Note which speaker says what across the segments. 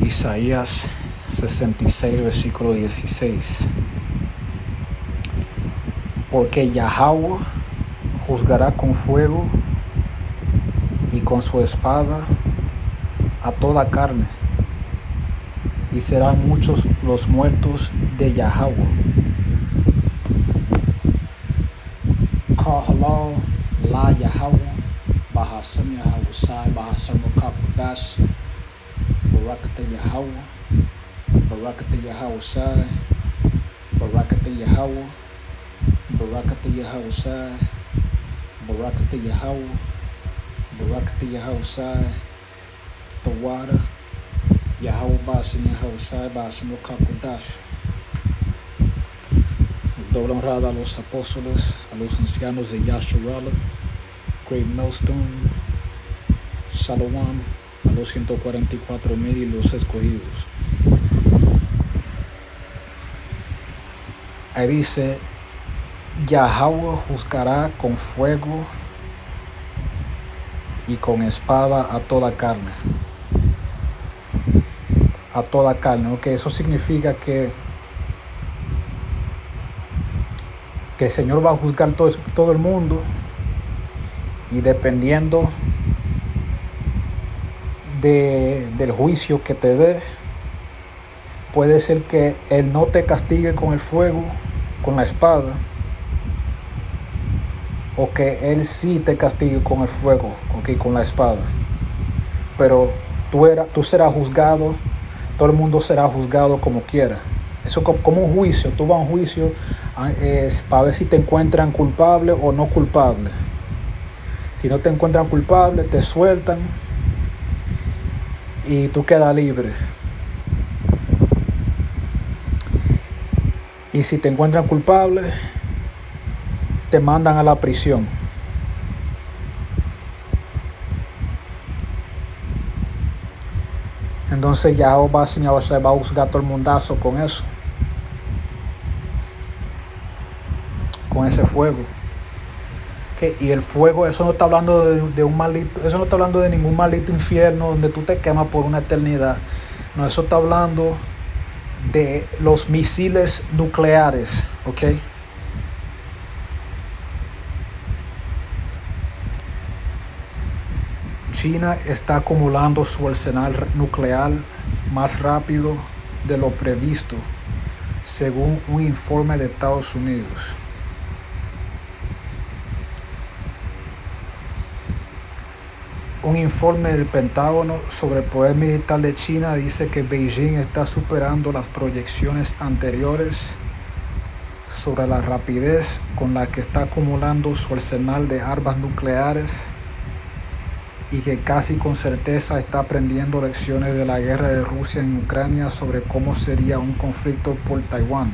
Speaker 1: Isaías 66, versículo 16. Porque Yahweh juzgará con fuego y con su espada a toda carne, y serán muchos los muertos de Yahweh. Kahalal la Yahweh Bahasam Yahweh Bahasam Kakudash Barakata Yahweh Barakata Yahweh Barakata Yahweh Barakata Yahweh Barakata Yahweh Barakata Yahweh Tawada Yahweh Bahasam Yahweh Bahasam Kakudash. Doble honrada a los apóstoles, a los ancianos de Yasharala, Great Millstone, Shalom, a los 144,000 y los escogidos. Ahí dice, Yahweh juzgará con fuego y con espada a toda carne. A toda carne, ¿ok? Eso significa que el Señor va a juzgar todo el mundo, y dependiendo del juicio que te dé, puede ser que Él no te castigue con el fuego, con la espada, o que Él sí te castigue con el fuego, ¿okay? Con la espada. Pero tú serás juzgado, todo el mundo será juzgado como quiera. Eso como un juicio. Tú vas a un juicio para ver si te encuentran culpable o no culpable. Si no te encuentran culpable, te sueltan y tú quedas libre. Y si te encuentran culpable, te mandan a la prisión. Entonces Yahweh va a juzgar todo el mundazo con eso. Con ese fuego. Y el fuego, eso no está hablando de un maldito, eso no está hablando de ningún maldito infierno donde tú te quemas por una eternidad. No, eso está hablando de los misiles nucleares, ¿ok? China está acumulando su arsenal nuclear más rápido de lo previsto, según un informe de Estados Unidos. Un informe del Pentágono sobre el poder militar de China dice que Beijing está superando las proyecciones anteriores sobre la rapidez con la que está acumulando su arsenal de armas nucleares, y que casi con certeza está aprendiendo lecciones de la guerra de Rusia en Ucrania sobre cómo sería un conflicto por Taiwán.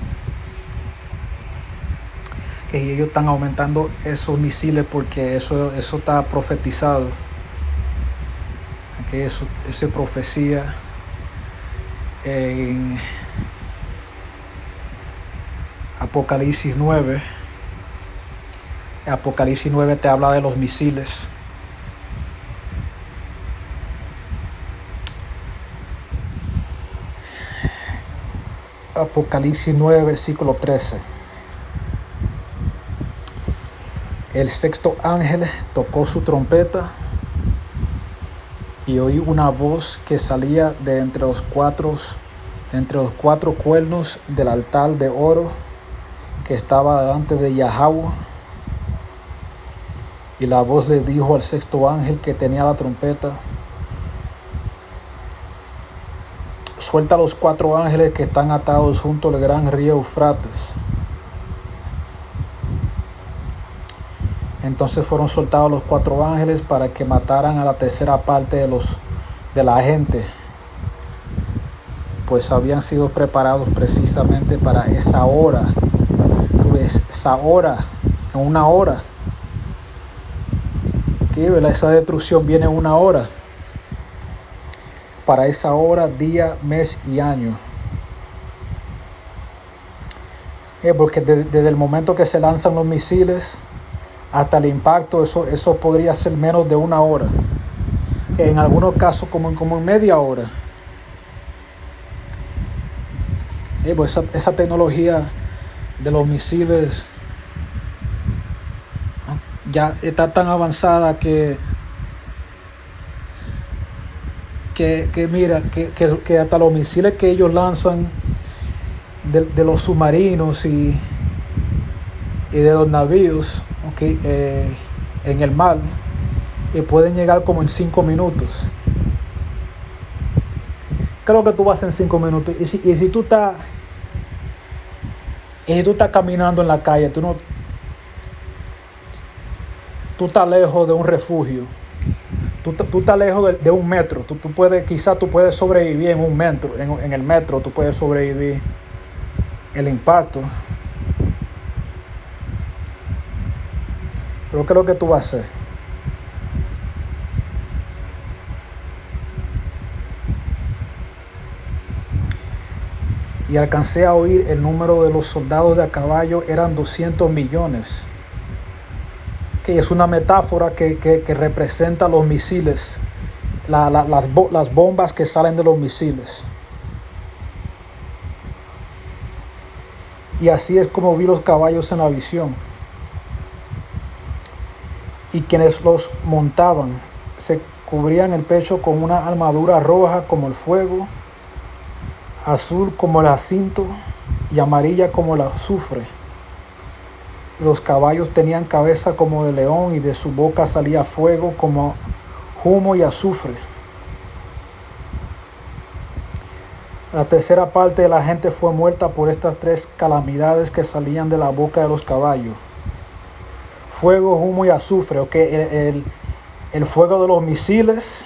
Speaker 1: Y ellos están aumentando esos misiles porque eso está profetizado. Eso es profecía en Apocalipsis 9. Apocalipsis 9 te habla de los misiles. Apocalipsis 9, versículo 13. El sexto ángel tocó su trompeta, y oí una voz que salía de entre los cuatro cuernos del altar de oro que estaba delante de Yahweh. Y la voz le dijo al sexto ángel que tenía la trompeta: suelta a los 4 ángeles que están atados junto al gran río Eufrates. Entonces fueron soltados los 4 ángeles para que mataran a la tercera parte de la gente, pues habían sido preparados precisamente para esa hora. Tú ves, esa hora, en una hora. ¿Qué? Esa destrucción viene en una hora. Para esa hora, día, mes y año. Porque desde el momento que se lanzan los misiles hasta el impacto, eso podría ser menos de una hora. En algunos casos como en media hora. Pues esa tecnología de los misiles, ¿no?, ya está tan avanzada que mira, que hasta los misiles que ellos lanzan de los submarinos y de los navíos, okay, en el mar, pueden llegar como en 5 minutos. Creo que tú vas en 5 minutos. Y si tú estás caminando en la calle, tú estás lejos de un refugio, tú estás lejos de 1 metro, quizás tú puedes sobrevivir en 1 metro, en el metro tú puedes sobrevivir el impacto. Pero ¿qué es lo que tú vas a hacer? Y alcancé a oír el número de los soldados de a caballo, eran 200 millones. Que es una metáfora que representa los misiles, las bombas que salen de los misiles. Y así es como vi los caballos en la visión. Y quienes los montaban se cubrían el pecho con una armadura roja como el fuego, azul como el jacinto y amarilla como el azufre. Y los caballos tenían cabeza como de león y de su boca salía fuego como humo y azufre. La tercera parte de la gente fue muerta por estas 3 calamidades que salían de la boca de los caballos: fuego, humo y azufre. Okay, el fuego de los misiles,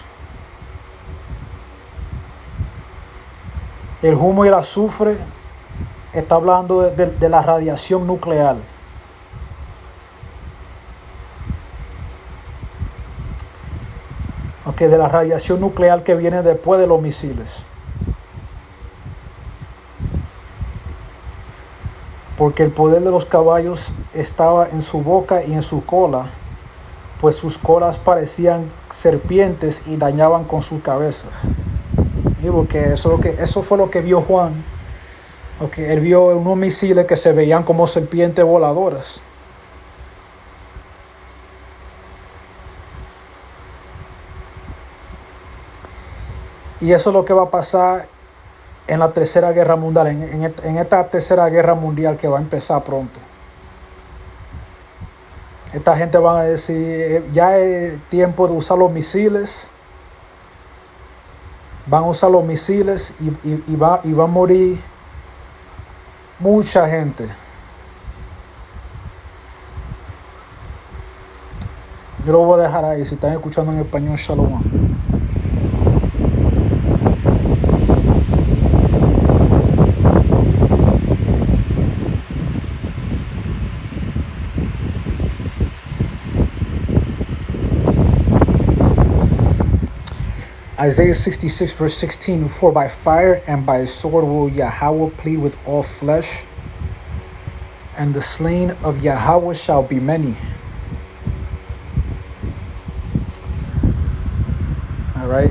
Speaker 1: el humo y el azufre está hablando de la radiación nuclear. Okay, de la radiación nuclear que viene después de los misiles. Porque el poder de los caballos estaba en su boca y en su cola, pues sus colas parecían serpientes y dañaban con sus cabezas. Y porque eso fue lo que vio Juan. Okay, él vio unos misiles que se veían como serpientes voladoras. Y eso es lo que va a pasar en la tercera guerra mundial, en esta tercera guerra mundial que va a empezar pronto. Esta gente va a decir, ya es tiempo de usar los misiles. Van a usar los misiles y va a morir mucha gente. Yo lo voy a dejar ahí. Si están escuchando en español, shalom. Isaiah 66 verse 16, for by fire and by sword will Yahweh plead with all flesh, and the slain of Yahweh shall be many. All right.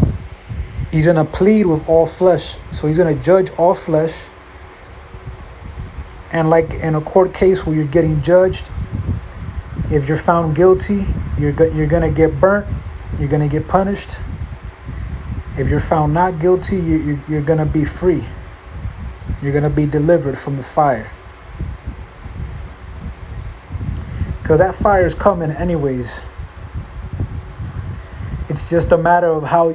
Speaker 1: He's going to plead with all flesh. So he's going to judge all flesh. And like in a court case where you're getting judged, if you're found guilty, you're going to get burnt. You're going to get punished. If you're found not guilty, you're going to be free. You're going to be delivered from the fire. Because that fire is coming anyways. It's just a matter of how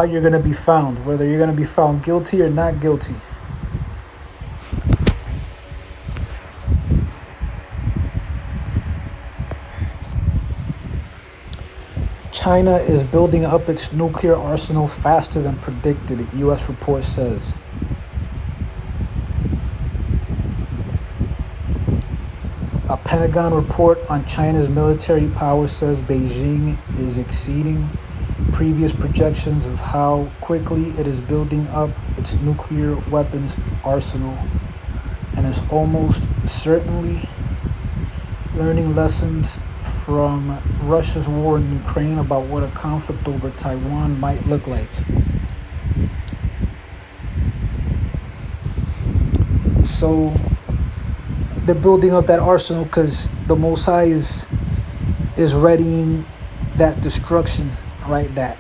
Speaker 1: you're going to be found, whether you're going to be found guilty or not guilty. China is building up its nuclear arsenal faster than predicted, U.S. report says. A Pentagon report on China's military power says Beijing is exceeding previous projections of how quickly it is building up its nuclear weapons arsenal and is almost certainly learning lessons from Russia's war in Ukraine about what a conflict over Taiwan might look like. So they're building up that arsenal because the Most High is readying that destruction, right? That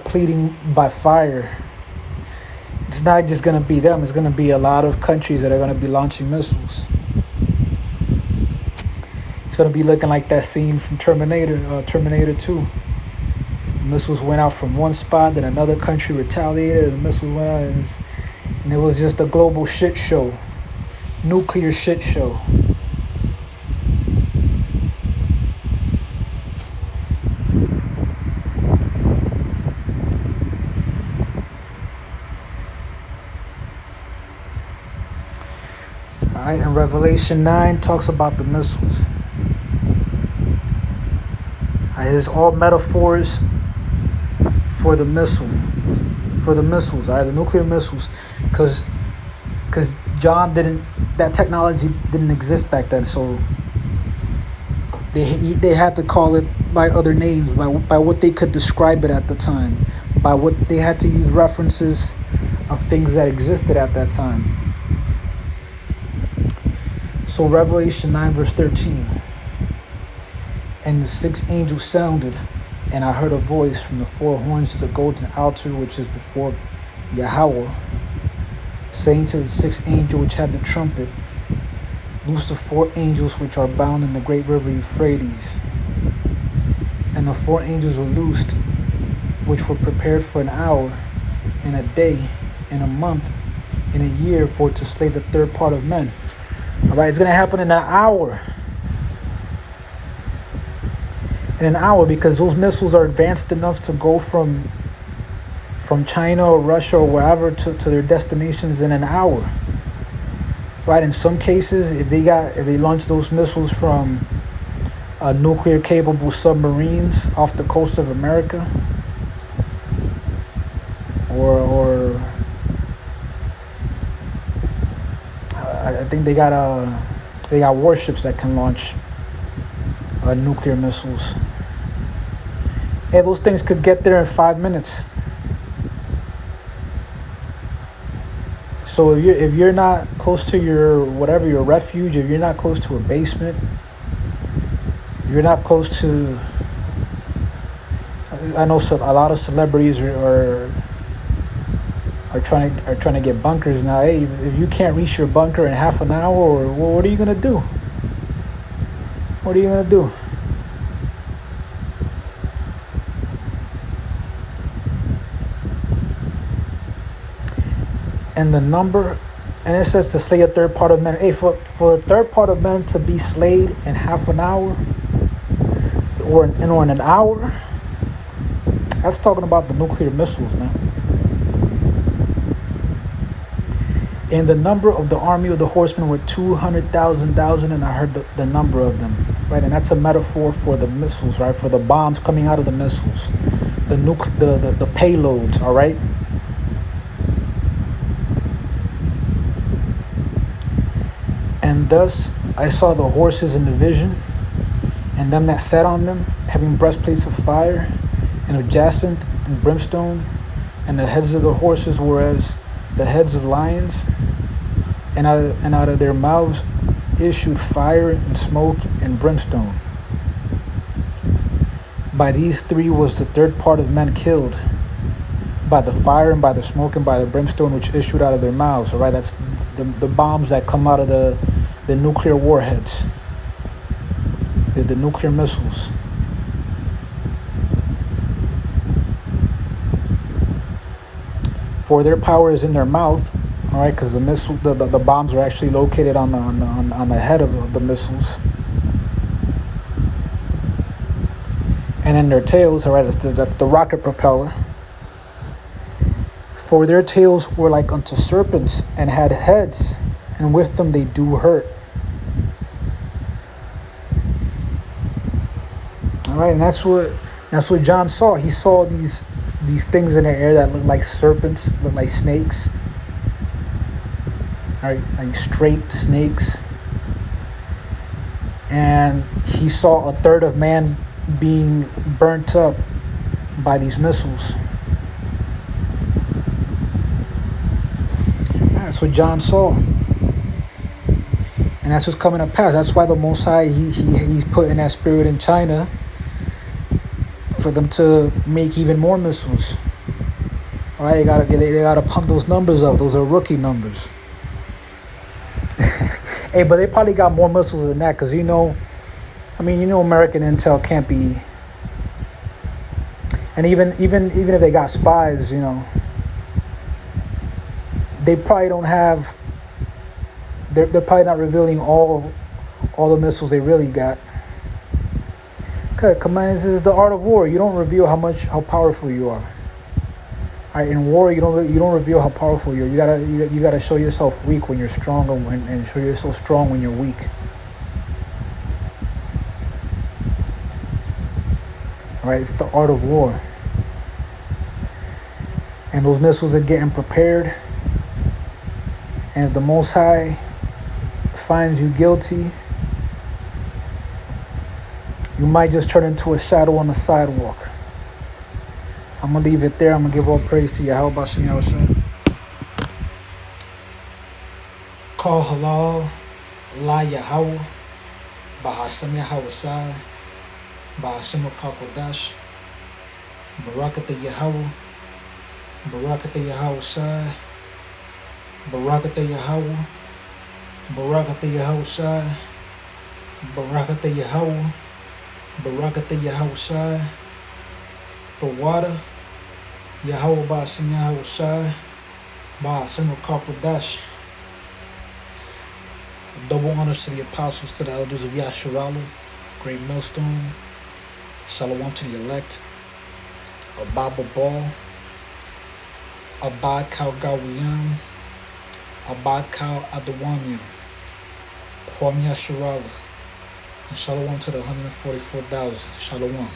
Speaker 1: pleading by fire. It's not just going to be them. It's going to be a lot of countries that are going to be launching missiles. It's going to be looking like that scene from Terminator 2. Missiles went out from one spot, then another country retaliated, and the missiles went out, and it was just a global shit show. Nuclear shit show. Alright, and Revelation 9 talks about the missiles. It's all metaphors for the missiles, alright, the nuclear missiles, because John that technology didn't exist back then, so they had to call it by other names, by what they could describe it at the time, by what they had to use references of things that existed at that time. So Revelation 9 verse 13. And the sixth angel sounded, and I heard a voice from the four horns of the golden altar which is before Yahweh, saying to the sixth angel which had the trumpet, loose the four angels which are bound in the great river Euphrates. And the four angels were loosed, which were prepared for an hour, and a day, and a month, and a year, for to slay the third part of men. Alright, it's going to happen in an hour. In an hour, because those missiles are advanced enough to go from China or Russia or wherever to their destinations in an hour. Right, in some cases, if they launch those missiles from nuclear capable submarines off the coast of America, or I think they got warships that can launch nuclear missiles. Hey, those things could get there in 5 minutes. So if you're not close to your refuge, if you're not close to a basement, if you're not close to, I know a lot of celebrities are trying to get bunkers now. Hey, if you can't reach your bunker in half an hour, what are you gonna do? What are you gonna do? And the number, and it says to slay a third part of men. Hey, for a third part of men to be slayed in half an hour, or in an hour, that's talking about the nuclear missiles, man. And the number of the army of the horsemen were 200,000, and I heard the number of them, right? And that's a metaphor for the missiles, right? For the bombs coming out of the missiles, the payloads, all right? And thus I saw the horses in the vision, and them that sat on them, having breastplates of fire, and of jacinth and brimstone, and the heads of the horses were as the heads of lions, and out of their mouths issued fire and smoke and brimstone. By these three was the third part of men killed, by the fire and by the smoke and by the brimstone which issued out of their mouths. All right, that's the bombs that come out of the nuclear warheads, the nuclear missiles. For their power is in their mouth, all right, because the bombs are actually located on the head of the missiles, and in their tails, all right, that's the rocket propeller. For their tails were like unto serpents, and had heads, and with them they do hurt. All right, and that's what John saw. He saw these things in the air that look like serpents, look like snakes. All right, like straight snakes. And he saw a third of man being burnt up by these missiles. That's what John saw. And that's what's coming to pass. That's why the Most High, he's putting that spirit in China for them to make even more missiles. All right, they gotta pump those numbers up. Those are rookie numbers. Hey, but they probably got more missiles than that, because American intel can't be. And even if they got spies, they probably don't have. They're probably not revealing all the missiles they really got. Command is the art of war. You don't reveal how powerful you are. All right, in war, you don't reveal how powerful you are. You gotta show yourself weak when you're strong, and show yourself strong when you're weak. All right, it's the art of war. And those missiles are getting prepared. And if the Most High finds you guilty, you might just turn into a shadow on the sidewalk. I'm going to leave it there. I'm going to give all praise to Yahweh Bashem Yahushua. Call halal, la Yahweh, Bahashem Yahushua, Bahashem Kakodash, Barakata Yahweh, Barakata Yahushua, Barakata Yahweh, Barakata Yahushua, Barakata Yahweh, Barakata Yahushua. For water, Yahweh Ba'ashem Yahushua, Ba'ashem Kakodash. Double honors to the apostles, to the elders of Yasharala, Great Millstone. Shalom to the elect. Ababa Ball, Abad Kal Gawiyam, Abad Kal Adawanyam, Kwam Yasharala, and Shalom to the 144,000. Shalom.